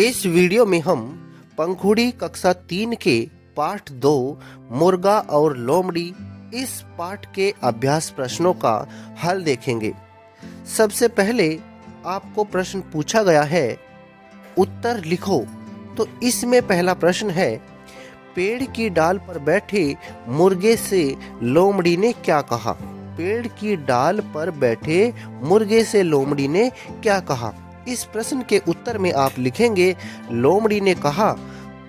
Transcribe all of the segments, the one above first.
इस वीडियो में हम पंखुड़ी कक्षा 3 के पाठ 2 मुर्गा और लोमड़ी इस पाठ के अभ्यास प्रश्नों का हल देखेंगे। सबसे पहले आपको प्रश्न पूछा गया है, उत्तर लिखो। तो इसमें पहला प्रश्न है, पेड़ की डाल पर बैठे मुर्गे से लोमड़ी ने क्या कहा। पेड़ की डाल पर बैठे मुर्गे से लोमड़ी ने क्या कहा। इस प्रश्न के उत्तर में आप लिखेंगे, लोमड़ी ने कहा,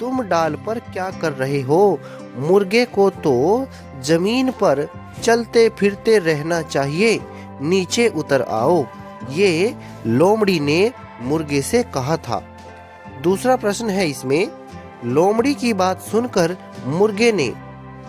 तुम डाल पर क्या कर रहे हो। मुर्गे को तो जमीन पर चलते फिरते रहना चाहिए, नीचे उतर आओ। ये लोमड़ी ने मुर्गे से कहा था। दूसरा प्रश्न है इसमें, लोमड़ी की बात सुनकर मुर्गे ने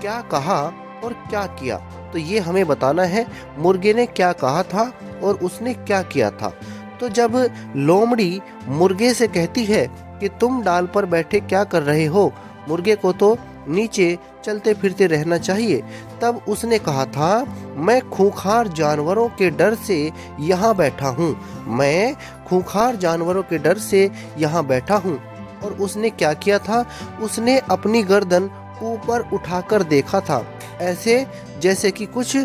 क्या कहा और क्या किया। तो ये हमें बताना है, मुर्गे ने क्या कहा था और उसने क्या किया था। तो जब लोमड़ी मुर्गे से कहती है कि तुम डाल पर बैठे क्या कर रहे हो, मुर्गे को तो नीचे चलते फिरते रहना चाहिए, तब उसने कहा था, मैं खूंखार जानवरों के डर से यहाँ बैठा हूँ। मैं खूंखार जानवरों के डर से यहाँ बैठा हूँ। और उसने क्या किया था, उसने अपनी गर्दन ऊपर उठाकर देखा था, ऐसे जैसे कि कुछ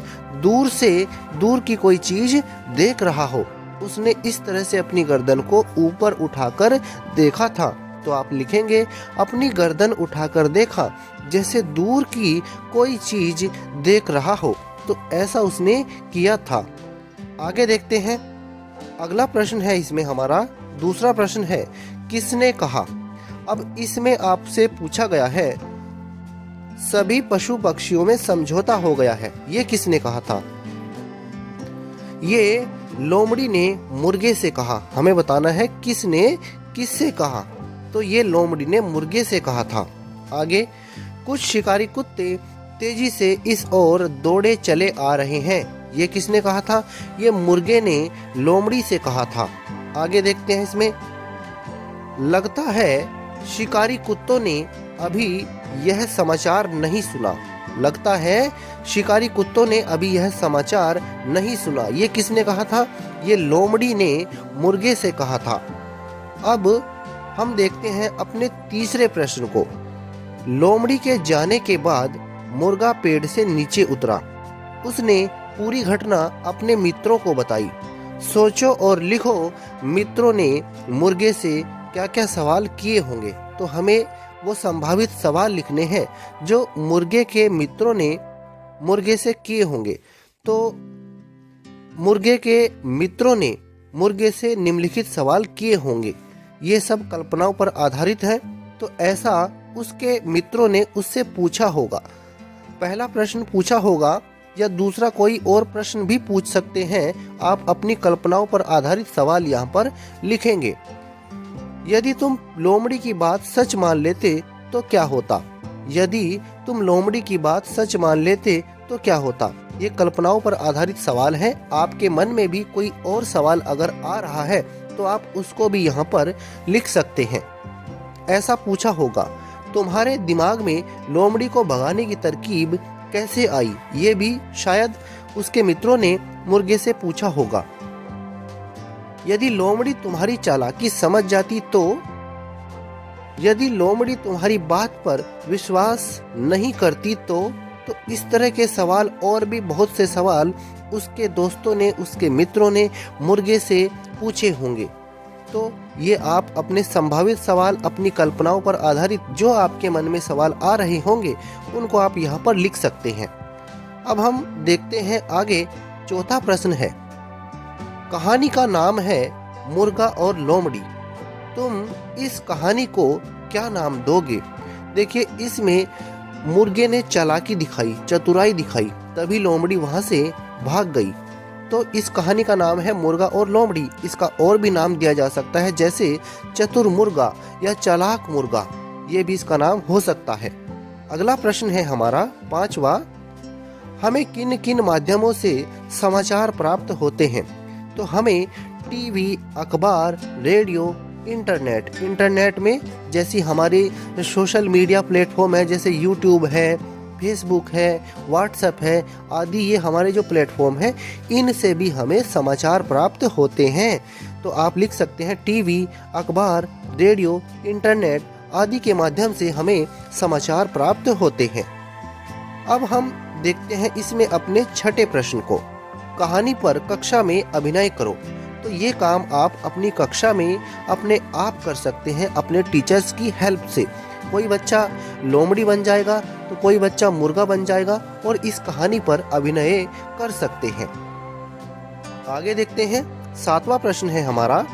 दूर की कोई चीज देख रहा हो। उसने इस तरह से अपनी गर्दन को ऊपर उठाकर देखा था। तो आप लिखेंगे, अपनी गर्दन उठाकर देखा, जैसे दूर की कोई चीज देख रहा हो। तो ऐसा उसने किया था। आगे देखते हैं। अगला प्रश्न है इसमें हमारा, दूसरा प्रश्न है, किसने कहा। अब इसमें आपसे पूछा गया है, सभी पशु पक्षियों में समझौता हो गया है, ये किसने कहा था। ये लोमड़ी ने मुर्गे से कहा। हमें बताना है किसने किससे कहा। तो ये लोमड़ी ने मुर्गे से कहा था। आगे, कुछ शिकारी कुत्ते तेजी से इस ओर दौड़े चले आ रहे हैं, ये किसने कहा था। ये मुर्गे ने लोमड़ी से कहा था। आगे देखते हैं इसमें, लगता है शिकारी कुत्तों ने अभी यह समाचार नहीं सुना। लगता है शिकारी कुत्तों ने अभी यह समाचार नहीं सुना, ये किसने कहा था। ये लोमड़ी ने मुर्गे से कहा था। अब हम देखते हैं अपने तीसरे प्रश्न को। लोमड़ी के जाने के बाद मुर्गा पेड़ से नीचे उतरा। उसने पूरी घटना अपने मित्रों को बताई। सोचो और लिखो, मित्रों ने मुर्गे से क्या क्या सवाल किए होंगे। तो हमें वो संभावित सवाल लिखने हैं जो मुर्गे के मित्रों ने मुर्गे से किए होंगे। तो मुर्गे के मित्रों ने मुर्गे से निम्नलिखित सवाल किए होंगे। ये सब कल्पनाओं पर आधारित है। तो ऐसा उसके मित्रों ने उससे पूछा होगा। पहला प्रश्न पूछा होगा या दूसरा कोई और प्रश्न भी पूछ सकते हैं। आप अपनी कल्पनाओं पर आधारित सवाल यहाँ पर लिखेंगे। यदि तुम लोमड़ी की बात सच मान लेते तो क्या होता। यदि तुम लोमड़ी की बात सच मान लेते तो क्या होता। ये कल्पनाओं पर आधारित सवाल है। आपके मन में भी कोई और सवाल अगर आ रहा है तो आप उसको भी यहाँ पर लिख सकते हैं। ऐसा पूछा होगा, तुम्हारे दिमाग में लोमड़ी को भगाने की तरकीब कैसे आई। ये भी शायद उसके मित्रों ने मुर्गे से पूछा होगा। यदि लोमड़ी तुम्हारी चालाकी समझ जाती तो। यदि लोमड़ी तुम्हारी बात पर विश्वास नहीं करती तो इस तरह के सवाल और भी बहुत से सवाल उसके दोस्तों ने, उसके मित्रों ने मुर्गे से पूछे होंगे। तो ये आप अपने संभावित सवाल, अपनी कल्पनाओं पर आधारित जो आपके मन में सवाल आ रहे होंगे, उनको आप यहाँ पर लिख सकते हैं। अब हम देखते हैं आगे। चौथा प्रश्न है, कहानी का नाम है मुर्गा और लोमड़ी। तुम इस कहानी को क्या नाम दोगे। देखिए, इसमें मुर्गे ने चालाकी दिखाई, चतुराई दिखाई, तभी लोमड़ी वहां से भाग गई। तो इस कहानी का नाम है मुर्गा और लोमड़ी। इसका और भी नाम दिया जा सकता है, जैसे चतुर मुर्गा या चालाक मुर्गा, ये भी इसका नाम हो सकता है। अगला प्रश्न है हमारा पांचवा, हमें किन किन माध्यमों से समाचार प्राप्त होते हैं। तो हमें टीवी, अखबार, रेडियो, इंटरनेट में जैसी हमारी सोशल मीडिया प्लेटफॉर्म है, जैसे यूट्यूब है, फेसबुक है, व्हाट्सएप है आदि, ये हमारे जो प्लेटफॉर्म है, इनसे भी हमें समाचार प्राप्त होते हैं। तो आप लिख सकते हैं टीवी, अखबार, रेडियो, इंटरनेट आदि के माध्यम से हमें समाचार प्राप्त होते हैं। अब हम देखते हैं इसमें अपने छठे प्रश्न को। कहानी पर कक्षा में अभिनय करो। तो ये काम आप अपनी कक्षा में अपने आप कर सकते हैं अपने टीचर्स की हेल्प से। कोई बच्चा लोमड़ी बन जाएगा तो कोई बच्चा मुर्गा बन जाएगा और इस कहानी पर अभिनय कर सकते हैं। आगे देखते हैं, सातवां प्रश्न है हमारा,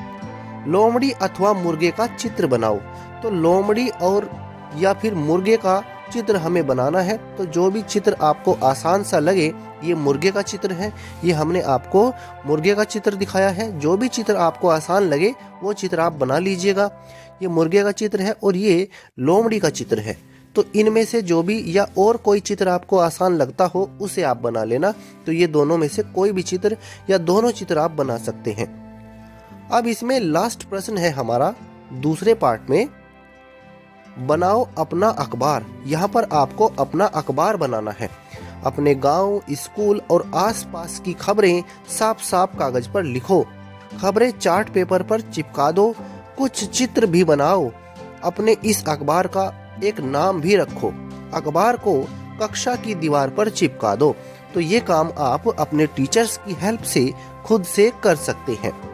लोमड़ी अथवा मुर्गे का चित्र बनाओ। तो लोमड़ी और या फिर मुर्गे का चित्र हमें बनाना है। तो जो भी चित्र आपको आसान सा लगे, ये मुर्गे का चित्र है, ये हमने आपको मुर्गे का चित्र दिखाया है। जो भी चित्र आपको आसान लगे वो चित्र आप बना लीजिएगा। ये मुर्गे का चित्र है और ये लोमड़ी का चित्र है। तो इनमें से जो भी या और कोई चित्र आपको आसान लगता हो उसे आप बना लेना। तो ये दोनों में से कोई भी चित्र या दोनों चित्र आप बना सकते हैं। अब इसमें लास्ट प्रश्न है हमारा दूसरे पार्ट में, बनाओ अपना अखबार। यहाँ पर आपको अपना अखबार बनाना है। अपने गांव, स्कूल और आसपास की खबरें साफ साफ कागज पर लिखो। खबरें चार्ट पेपर पर चिपका दो। कुछ चित्र भी बनाओ। अपने इस अखबार का एक नाम भी रखो। अखबार को कक्षा की दीवार पर चिपका दो। तो ये काम आप अपने टीचर्स की हेल्प से खुद से कर सकते हैं।